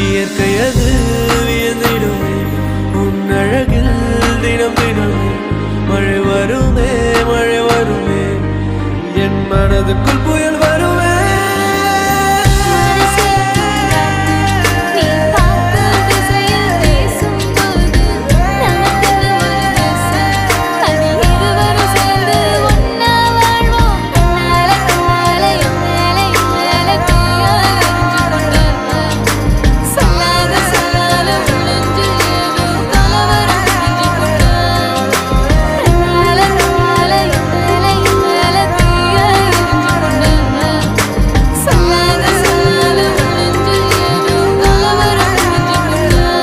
இயற்கையது வியந்திடுமே உன் அழகில் தினம் தினமே மழை வருமே என் மனதுக்குள் போய்